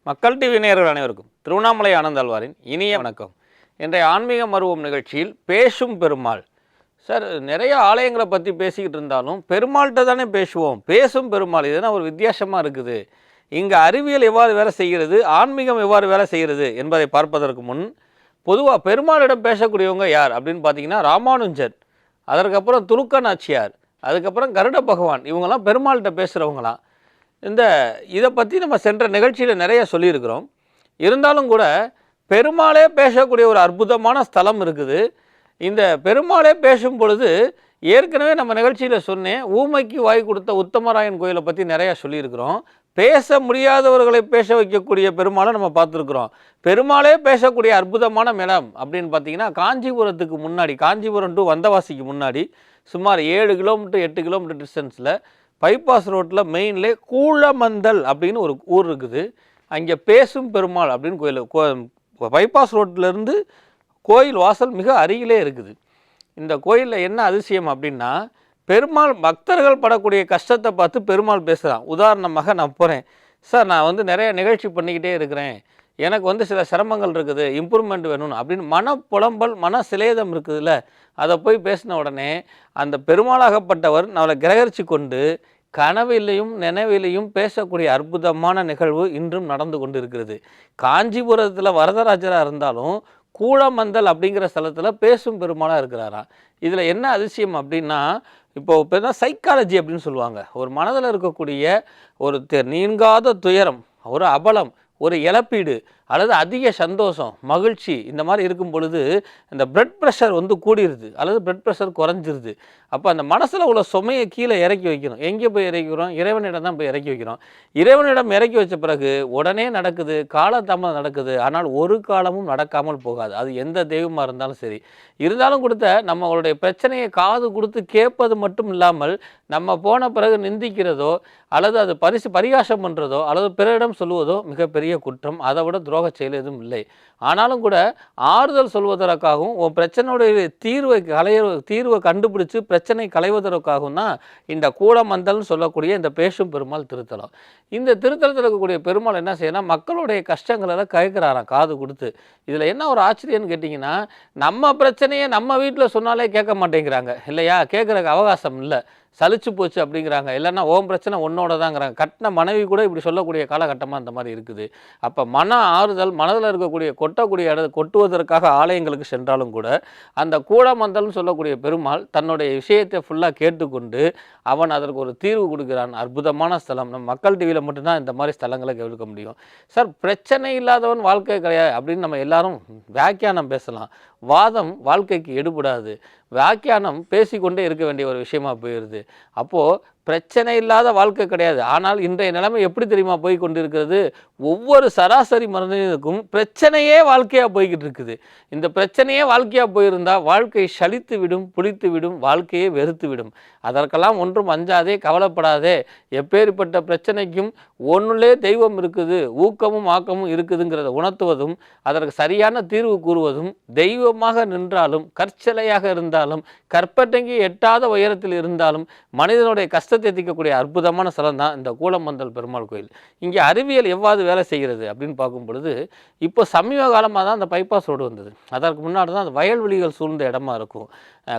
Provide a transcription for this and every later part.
மக்கள் டிவி நேயர்கள் அனைவருக்கும் திருவண்ணாமலை ஆனந்தாழ்வாரின் இனிய வணக்கம். இன்றைய ஆன்மீக மருவம் நிகழ்ச்சியில் பேசும் பெருமாள். சார், நிறைய ஆலயங்களை பற்றி பேசிக்கிட்டு இருந்தாலும் பெருமாள்கிட்ட தானே பேசுவோம். பேசும் பெருமாள் இதுனா ஒரு வித்தியாசமாக இருக்குது. இங்கே அறிவியல் எவ்வாறு வேலை செய்கிறது, ஆன்மீகம் எவ்வாறு வேலை செய்கிறது என்பதை பார்ப்பதற்கு முன் பொதுவாக பெருமாளிடம் பேசக்கூடியவங்க யார் அப்படின்னு பார்த்தீங்கன்னா ராமானுஜர், அதற்கப்புறம் துலுக்க நாச்சியார், அதுக்கப்புறம் கருட பகவான், இவங்கெல்லாம் பெருமாள்கிட்ட பேசுகிறவங்களாம். இதை பற்றி நம்ம சென்ற நிகழ்ச்சியில் நிறைய சொல்லியிருக்கிறோம். இருந்தாலும் கூட பெருமாளே பேசக்கூடிய ஒரு அற்புதமான ஸ்தலம் இருக்குது. இந்த பெருமாளே பேசும் பொழுது ஏற்கனவே நம்ம நிகழ்ச்சியில் சொன்னேன், ஊமைக்கு வாய் கொடுத்த உத்தமராயன் கோயிலை பற்றி நிறையா சொல்லியிருக்கிறோம். பேச முடியாதவர்களை பேச வைக்கக்கூடிய பெருமாளை நம்ம பார்த்துருக்குறோம். பெருமாளே பேசக்கூடிய அற்புதமான இடம் அப்படின்னு பார்த்தீங்கன்னா காஞ்சிபுரத்துக்கு முன்னாடி, காஞ்சிபுரம் டு வந்தவாசிக்கு முன்னாடி சுமார் 7 கிலோமீட்டர் 8 கிலோமீட்டர் டிஸ்டன்ஸில் பைபாஸ் ரோட்டில் மெயின்லே கூழமந்தல் அப்படின்னு ஒரு ஊர் இருக்குது. அங்கே பேசும் பெருமாள் அப்படின்னு கோயில், பைபாஸ் ரோட்டிலேருந்து கோயில் வாசல் மிக அருகிலே இருக்குது. இந்த கோயிலில் என்ன அதிசயம் அப்படின்னா, பெருமாள் பக்தர்கள் படக்கூடிய கஷ்டத்தை பார்த்து பெருமாள் பேசுகிறான். உதாரணமாக நான் போகிறேன், சார் நான் நிறைய நிகழ்ச்சி பண்ணிக்கிட்டே இருக்கிறேன், எனக்கு சில சிரமங்கள் இருக்குது, இம்ப்ரூவ்மெண்ட் வேணும் அப்படின்னு மனப்புலம்பல் மன சிலேதம் இருக்குதுல்ல, அதை போய் பேசின உடனே அந்த பெருமாளாகப்பட்டவர் நம்மளை கிரகரித்து கொண்டு கனவிலையும் நினைவிலையும் பேசக்கூடிய அற்புதமான நிகழ்வு இன்றும் நடந்து கொண்டு இருக்கிறது. காஞ்சிபுரத்தில் வரதராஜராக இருந்தாலும் கூழமந்தல் அப்படிங்கிற ஸ்தலத்தில் பேசும் பெருமாளாக இருக்கிறாராம். இதில் என்ன அதிசயம் அப்படின்னா, இப்போ சைக்காலஜி அப்படின்னு சொல்லுவாங்க, ஒரு மனதில் இருக்கக்கூடிய ஒரு நீங்காத துயரம், ஒரு அபலம், ஒரு இழப்பீடு அல்லது அதிக சந்தோஷம், மகிழ்ச்சி, இந்த மாதிரி இருக்கும் பொழுது இந்த பிளட் ப்ரெஷர் கூடிருது அல்லது பிளட் ப்ரெஷர் குறைஞ்சிருது. அப்போ அந்த மனசில் உள்ள சுமையை கீழே இறக்கி வைக்கணும். எங்கே போய் இறக்கிறோம்? இறைவனிடம் தான் போய் இறக்கி வைக்கிறோம். இறைவனிடம் இறக்கி வச்ச பிறகு உடனே நடக்குது, காலதாமதம் நடக்குது, ஆனால் ஒரு காலமும் நடக்காமல் போகாது. அது எந்த தெய்வமாக இருந்தாலும் சரி. இருந்தாலும் கொடுத்த நம்மளுடைய பிரச்சனையை காது கொடுத்து கேட்பது மட்டும் இல்லாமல், நம்ம போன பிறகு நிந்திக்கிறதோ அல்லது அது பரிகாசம் பண்ணுறதோ அல்லது பிறரிடம் சொல்லுவதோ மிகப்பெரிய குற்றம். அதை விட துரோக செயல் எதுவும் இல்லை. ஆனாலும் கூட ஆறுதல் சொல்வதற்காகவும் உன் பிரச்சனையுடைய தீர்வை கண்டுபிடிச்சு பிரச்சனை களைவதற்காகவும் தான் இந்த கூழமந்தல்னு சொல்லக்கூடிய இந்த பேசும் பெருமாள் திருத்தலம். இந்த திருத்தலத்தில் இருக்கக்கூடிய பெருமாள் என்ன செய்யணும், மக்களுடைய கஷ்டங்களை கேட்குறாராம் காது கொடுத்து. இதில் என்ன ஒரு ஆச்சரியன்னு கேட்டிங்கன்னா, நம்ம பிரச்சனையை நம்ம வீட்டில் சொன்னாலே கேட்க மாட்டேங்கிறாங்க இல்லையா, கேட்குறக்கு அவகாசம் இல்லை, சலிச்சு போச்சு அப்படிங்கிறாங்க. இல்லைன்னா ஓம் பிரச்சனை உன்னோட தாங்கிறாங்க. கட்டின மனைவி கூட இப்படி சொல்லக்கூடிய காலகட்டமாக இந்த மாதிரி இருக்குது. அப்போ மன ஆறுதல், மனதில் இருக்கக்கூடிய கொட்டக்கூடிய கொட்டுவதற்காக ஆலயங்களுக்கு சென்றாலும் கூட அந்த கூழமந்தல்னு சொல்லக்கூடிய பெருமாள் தன்னுடைய விஷயத்தை ஃபுல்லாக கேட்டுக்கொண்டு அவன் அதற்கு ஒரு தீர்வு கொடுக்குறான். அற்புதமான ஸ்தலம். நம்ம மக்கள் டிவியில் மட்டும்தான் இந்த மாதிரி ஸ்தலங்களை கேட்க முடியும். சார், பிரச்சனை இல்லாதவன் வாழ்க்கை கிடையாது அப்படின்னு நம்ம எல்லாரும் வியாக்கியானம் பேசலாம். வாதம் வாழ்க்கைக்கு எடுபடாது. வியாக்கியானம் பேசிக்கொண்டே இருக்க வேண்டிய ஒரு விஷயமா போயிடுது. அப்போது பிரச்சனை இல்லாத வாழ்க்கை கிடையாது. ஆனால் இன்றைய நிலைமை எப்படி தெரியுமா போய் கொண்டிருக்கிறது? ஒவ்வொரு சராசரி மனிதனுக்கும் பிரச்சனையே வாழ்க்கையாக போய்கிட்டு இருக்குது. இந்த பிரச்சனையே வாழ்க்கையாக போயிருந்தால் வாழ்க்கை சலித்து விடும், புளித்து விடும், வாழ்க்கையே வெறுத்து விடும். அதற்கெல்லாம் ஒன்றும் அஞ்சாதே, கவலைப்படாதே. எப்பேற்பட்ட பிரச்சனைக்கும் ஒன்றுலே தெய்வம் இருக்குது, ஊக்கமும் ஆக்கமும் இருக்குதுங்கிறத உணர்த்துவதும் அதற்கு சரியான தீர்வு கூறுவதும், தெய்வமாக நின்றாலும் கற்சிலையாக இருந்தாலும் கற்பட்டங்கி எட்டாத உயரத்தில் இருந்தாலும் மனிதனுடைய கஷ்டத்தை தீர்க்கக்கூடிய அற்புதமான ஸ்தலம் தான் இந்த கூழமந்தல் பெருமாள் கோயில். இங்கே அறிவியல் எவ்வாறு வேலை செய்கிறது அப்படின்னு பார்க்கும் பொழுது, இப்போ சமீப காலமாக தான் அந்த பைபாஸ் ரோடு வந்தது. அதற்கு முன்னாடி தான் அந்த வயல்வெளிகள் சூழ்ந்த இடமா இருக்கும்.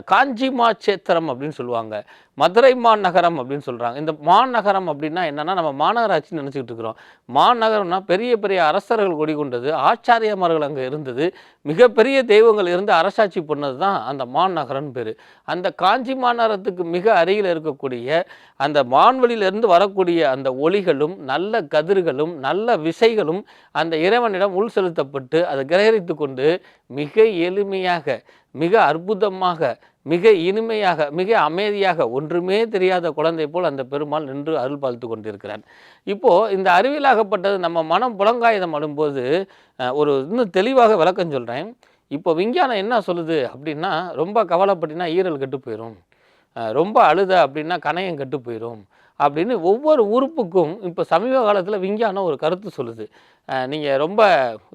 காஞ்சி மாச்சேத்திரம் அப்படின்னு சொல்லுவாங்க, மதுரை மாநகரம் அப்படின்னு சொல்கிறாங்க. இந்த மாநகரம் அப்படின்னா என்னென்னா, நம்ம மாநகராட்சின்னு நினச்சிக்கிட்டு இருக்கிறோம். மாநகரம்னா பெரிய பெரிய அரசர்கள் கொடிகொண்டது, ஆச்சாரியமார்கள் அங்கே இருந்தது, மிகப்பெரிய தெய்வங்கள் இருந்து அரசாட்சி பண்ணது தான் அந்த மாநகரம்னு பேர். அந்த காஞ்சி மாநகரத்துக்கு மிக அருகில் இருக்கக்கூடிய அந்த வான்வெளியிலிருந்து வரக்கூடிய அந்த ஒளிகளும் நல்ல கதிர்களும் நல்ல விசைகளும் அந்த இறைவனிடம் உள் செலுத்தப்பட்டு அதை கிரகரித்து கொண்டு மிக எளிமையாக, மிக அற்புதமாக, மிக இனிமையாக, மிக அமைதியாக, ஒன்றுமே தெரியாத குழந்தை போல் அந்த பெருமாள் நின்று அருள் பாலித்து கொண்டிருக்கிறார். இப்போது இந்த அறிவியலாகப்பட்டது நம்ம மனம் புலங்காயுதம் அழும்போது ஒரு இன்னும் தெளிவாக விளக்கம் சொல்கிறேன். இப்போ விஞ்ஞானம் என்ன சொல்லுது அப்படின்னா, ரொம்ப கவலைப்பட்டினா ஈரல் கெட்டு போயிடும், ரொம்ப அழுத அப்படின்னா கணையம் கெட்டு போயிடும், அப்படின்னு ஒவ்வொரு உறுப்புக்கும் இப்போ சமீப காலத்தில் விஞ்ஞானம் ஒரு கருத்து சொல்லுது. நீங்கள் ரொம்ப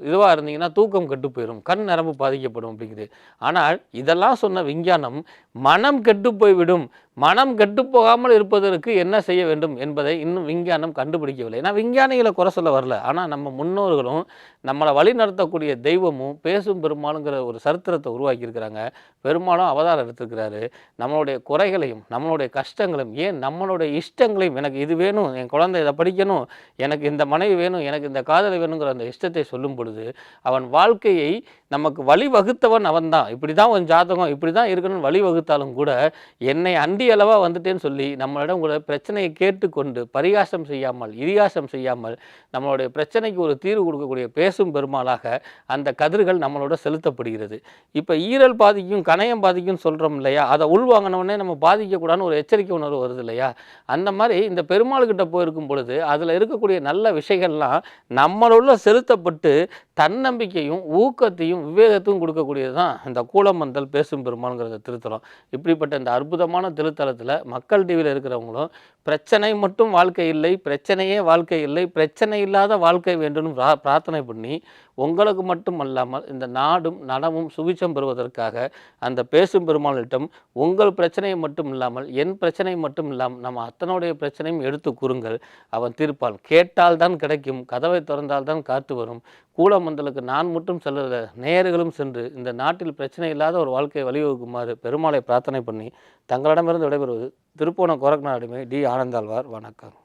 இதுவாக இருந்தீங்கன்னா தூக்கம் கெட்டு போயிடும், கண் நரம்பு பாதிக்கப்படும் அப்படிங்குது. ஆனால் இதெல்லாம் சொன்ன விஞ்ஞானம் மனம் கெட்டு போய்விடும், மனம் கெட்டு போகாமல் இருப்பதற்கு என்ன செய்ய வேண்டும் என்பதை இன்னும் விஞ்ஞானம் கண்டுபிடிக்கவில்லை. ஏன்னா விஞ்ஞானிகளை குறை சொல்ல வரல, ஆனால் நம்ம முன்னோர்களும் நம்மளை வழி நடத்தக்கூடிய தெய்வமும் பேசும் பெருமாளுங்கிற ஒரு சரித்திரத்தை உருவாக்கியிருக்கிறாங்க. பெருமாளும் அவதாரம் எடுத்திருக்கிறாரு. நம்மளுடைய குறைகளையும் நம்மளுடைய கஷ்டங்களையும் ஏன் நம்மளுடைய இஷ்டங்களையும், எனக்கு இது வேணும், என் குழந்தை இதை படிக்கணும், எனக்கு இந்த மனைவி வேணும், எனக்கு இந்த காதலை வேணுங்கிற அந்த இஷ்டத்தை சொல்லும் பொழுது அவன் வாழ்க்கையை நமக்கு வழிவகுத்தவன் அவன்தான். இப்படி தான் உன் ஜாதகம் இப்படி தான் இருக்கணும்னு வழிவகுத்தாலும் கூட என்னை அண்டி அளவாக வந்துட்டேன்னு சொல்லி நம்மளிடம் கூட பிரச்சனையை கேட்டுக்கொண்டு பரிகாசம் செய்யாமல் இதிகாசம் செய்யாமல் நம்மளுடைய பிரச்சனைக்கு ஒரு தீர்வு கொடுக்கக்கூடிய பேசும் பெருமாளாக அந்த கதிர்கள் நம்மளோட செலுத்தப்படுகிறது. இப்போ ஈரல் பாதிக்கும் கணையம் பாதிக்கும்னு சொல்கிறோம் இல்லையா, அதை உள்வாங்கினவொடனே நம்ம பாதிக்கக்கூடாதுன்னு ஒரு எச்சரிக்கை உணர்வு வருது இல்லையா. அந்த மாதிரி இந்த பெருமாள்கிட்ட போயிருக்கும் பொழுது அதில் இருக்கக்கூடிய நல்ல விஷயங்கள்லாம் நம்மளுள்ள செலுத்தப்பட்டு தன்னம்பிக்கையும் ஊக்கத்தையும் விவேகத்தையும் கொடுக்கக்கூடியது தான் இந்த கூலமந்தல் பேசும் பெருமாள்ங்கிற திருத்தலம். இப்படிப்பட்ட இந்த அற்புதமான திருத்தலத்தில் மக்கள் டிவியில் இருக்கிறவங்களும் பிரச்சனை மட்டும் வாழ்க்கை இல்லை, பிரச்சனையே வாழ்க்கை இல்லை, பிரச்சனை இல்லாத வாழ்க்கை வேண்டும்னு பிரார்த்தனை பண்ணி உங்களுக்கு மட்டும் அல்லாமல் இந்த நாடும் நலமும் சுபிட்சம் பெறுவதற்காக அந்த பேசும் பெருமாளிடம் உங்கள் பிரச்சனையை மட்டும் இல்லாமல் என் பிரச்சனை மட்டும் இல்லாமல் நம்ம அத்தனுடைய பிரச்சனையும் எடுத்து கூறுங்கள், அவன் தீர்ப்பான். கேட்டால் தான் கிடைக்கும், கதவை திறந்தால் தான் காத்து வரும். கூலமந்தலுக்கு நான் மட்டும் செல்ல நேயர்களும் சென்று இந்த நாட்டில் பிரச்சனை இல்லாத ஒரு வாழ்க்கையை வழிவகுக்குமாறு பெருமாளை பிரார்த்தனை பண்ணி தங்களிடமிருந்து விடைபெறுவது திருப்போணம் கோரக்நாத் அடிமை டி. ஆனந்தாழ்வார். வணக்கம்.